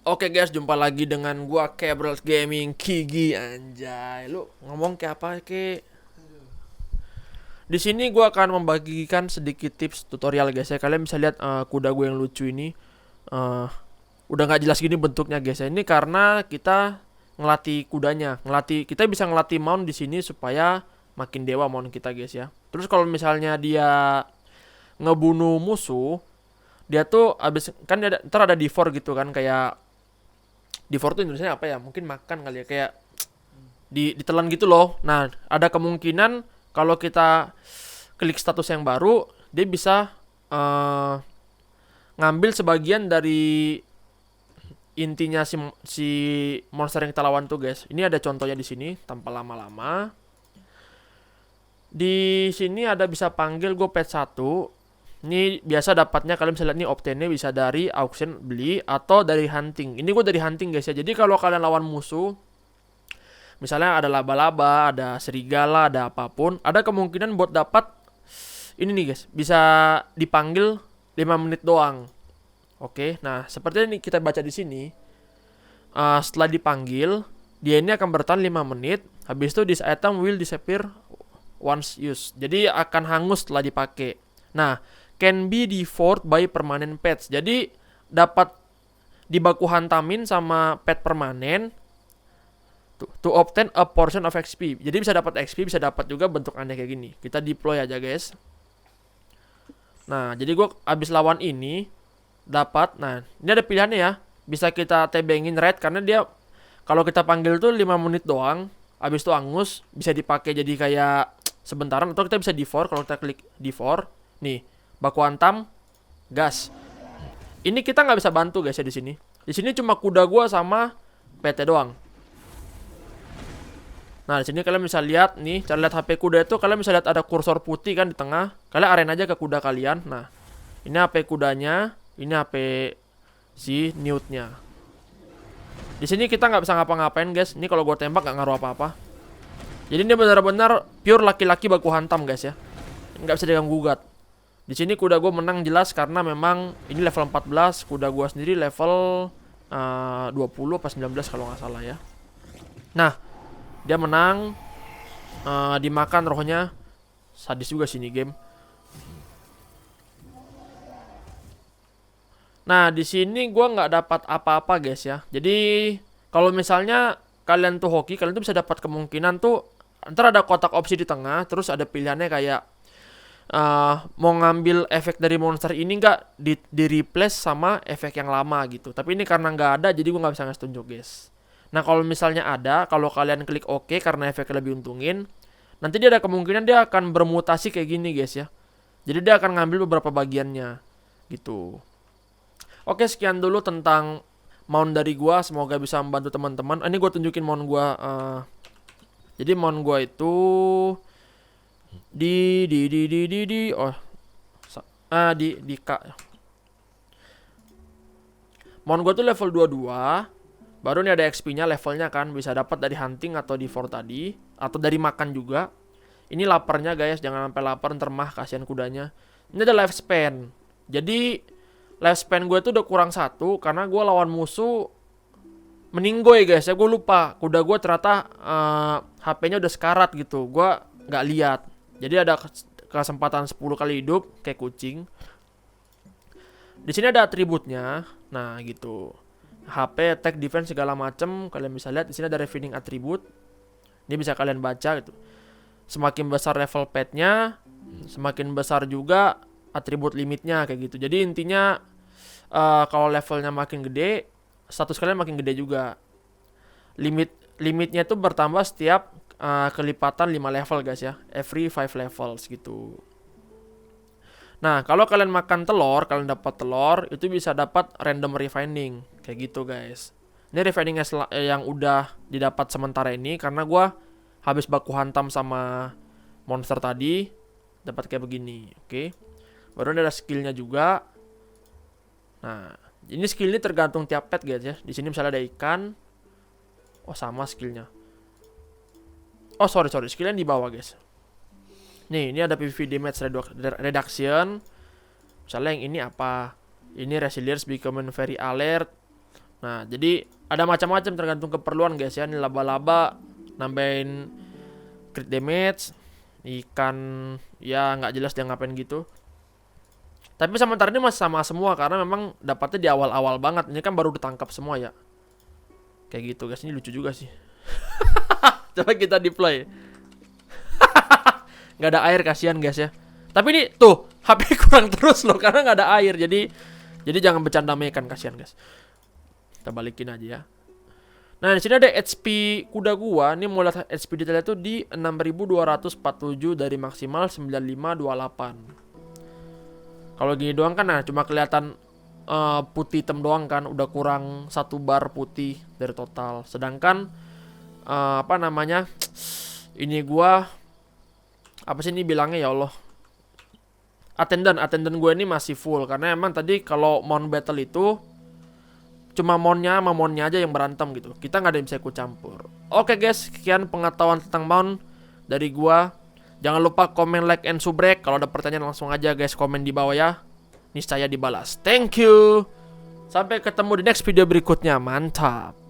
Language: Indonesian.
Oke guys, jumpa lagi dengan gua Kebrals Gaming Kigi anjay. Lu ngomong kayak apa ke? Di sini gua akan membagikan sedikit tips tutorial guys ya. Kalian bisa lihat kuda gue yang lucu ini. eh, Udah nggak jelas gini bentuknya guys ya. Ini karena kita ngelatih kudanya, kita bisa ngelatih mount di sini supaya makin dewa mount kita guys ya. Terus kalau misalnya dia ngebunuh musuh, dia tuh abis kan dia ntar ada defor gitu kan, kayak defor tuh Indonesia apa ya? Mungkin makan kali ya, kayak ditelan gitu loh. Nah, ada kemungkinan kalau kita klik status yang baru, dia bisa eh, ngambil sebagian dari intinya si monster yang kita lawan tuh, guys. Ini ada contohnya di sini tanpa lama-lama. Di sini ada bisa panggil gue pet 1. Ini biasa dapatnya, kalian bisa lihat nih, obtainnya bisa dari auction beli atau dari hunting. Ini gue dari hunting guys ya. Jadi kalau kalian lawan musuh, misalnya ada laba-laba, ada serigala, ada apapun, ada kemungkinan buat dapat ini nih guys, bisa dipanggil 5 menit doang. Oke, nah seperti ini kita baca di sini. Setelah dipanggil, dia ini akan bertahan 5 menit. Habis itu this item will disappear once used. Jadi akan hangus setelah dipakai. Nah, can be devoured by permanent pets. Jadi dapat dibaku hantamin sama pet permanen to obtain a portion of XP. Jadi bisa dapat XP, bisa dapat juga bentuk aneh kayak gini. Kita deploy aja guys. Nah, jadi gue abis lawan ini dapat. Nah, ini ada pilihannya ya. Bisa kita tebengin red karena dia kalau kita panggil tuh 5 menit doang. Abis itu angus, bisa dipakai jadi kayak sebentaran, atau kita bisa devour. Kalau kita klik devour, nih baku hantam, gas. Ini kita nggak bisa bantu guys ya di sini. Di sini cuma kuda gua sama PT doang. Nah, di sini kalian bisa lihat nih, cara lihat HP kuda itu kalian bisa lihat ada kursor putih kan di tengah. Kalian aren aja ke kuda kalian. Nah, ini HP kudanya, ini HP si Newt-nya. Di sini kita nggak bisa ngapa-ngapain guys. Ini kalau gue tembak nggak ngaruh apa-apa. Jadi ini benar-benar pure laki-laki baku hantam guys ya. Nggak bisa diganggu gugat. Di sini kuda gue menang jelas karena memang ini level 14, kuda gue sendiri level 20 apa 19 kalau nggak salah ya. Nah, dia menang, dimakan rohnya. Sadis juga sini game. Nah, di sini gue nggak dapat apa-apa guys ya. Jadi kalau misalnya kalian tuh hoki, kalian tuh bisa dapat kemungkinan tuh ntar ada kotak opsi di tengah, terus ada pilihannya kayak mau ngambil efek dari monster ini nggak di replace sama efek yang lama gitu. Tapi ini karena nggak ada, jadi gue nggak bisa ngasih tunjuk guys. Nah, kalau misalnya ada, kalau kalian klik OK karena efeknya lebih untungin, nanti dia ada kemungkinan dia akan bermutasi kayak gini guys ya. Jadi dia akan ngambil beberapa bagiannya gitu. Oke, sekian dulu tentang mount dari gua. Semoga bisa membantu teman-teman. Ini gua tunjukin mount gua. Jadi mount gua itu di oh di K. Mount gua tuh level 22. Baru nih ada XP-nya, levelnya kan bisa dapat dari hunting atau di for tadi atau dari makan juga. Ini laparnya guys, jangan sampai lapar ntar mah, kasihan kudanya. Ini ada lifespan. Jadi lifespan gue tuh udah kurang 1 karena gue lawan musuh meninggoy guys ya. Gue lupa kuda gue ternyata HP-nya udah sekarat gitu. Gue nggak lihat. Jadi ada kesempatan 10 kali hidup kayak kucing. Di sini ada atributnya. Nah gitu. HP, attack, defense segala macem kalian bisa lihat. Di sini ada refining atribut. Ini bisa kalian baca gitu. Semakin besar level petnya, semakin besar juga atribut limitnya kayak gitu. Jadi intinya kalau levelnya makin gede, status kalian makin gede juga. Limitnya itu bertambah setiap kelipatan 5 level guys ya. Every 5 levels gitu. Nah, kalau kalian makan telur, kalian dapat telur, itu bisa dapat random refining kayak gitu guys. Ini refining yang udah didapat sementara ini karena gua habis baku hantam sama monster tadi, dapat kayak begini. Oke. Baru ada skillnya juga. Nah, ini skill ini tergantung tiap pet guys ya. Di sini misalnya ada ikan. Oh, sama skillnya. Oh, sorry, skillnya di bawah guys. Nih, ini ada PvP damage reduction. Misalnya yang ini apa? Ini resilience becoming very alert. Nah, jadi ada macam-macam tergantung keperluan guys ya. Ini laba-laba nambahin crit damage, ikan ya nggak jelas dia ngapain gitu. Tapi sementara ini masih sama semua karena memang dapatnya di awal-awal banget. Ini kan baru ditangkap semua ya. Kayak gitu guys, ini lucu juga sih. Coba kita deploy. Nggak ada air, kasihan guys ya. Tapi ini tuh HP kurang terus loh karena nggak ada air. Jadi jangan bercanda mekan, kasihan guys. Kita balikin aja ya. Nah, di sini ada HP kuda gua. Ini mulai HP detailnya tuh di 6247 dari maksimal 9528. Kalau gini doang kan, nah cuma kelihatan putih hitam doang kan, udah kurang 1 bar putih dari total. Sedangkan apa namanya? Ini gua apa sih ini bilangnya ya Allah? Attendant gue ini masih full karena emang tadi kalau mount battle itu cuma mountnya sama mountnya aja yang berantem gitu. Kita nggak ada yang bisa ikut campur. Oke guys, sekian pengetahuan tentang mount dari gua. Jangan lupa komen, like, and subrek. Kalau ada pertanyaan langsung aja guys komen di bawah ya. Niscaya dibalas. Thank you. Sampai ketemu di next video berikutnya. Mantap.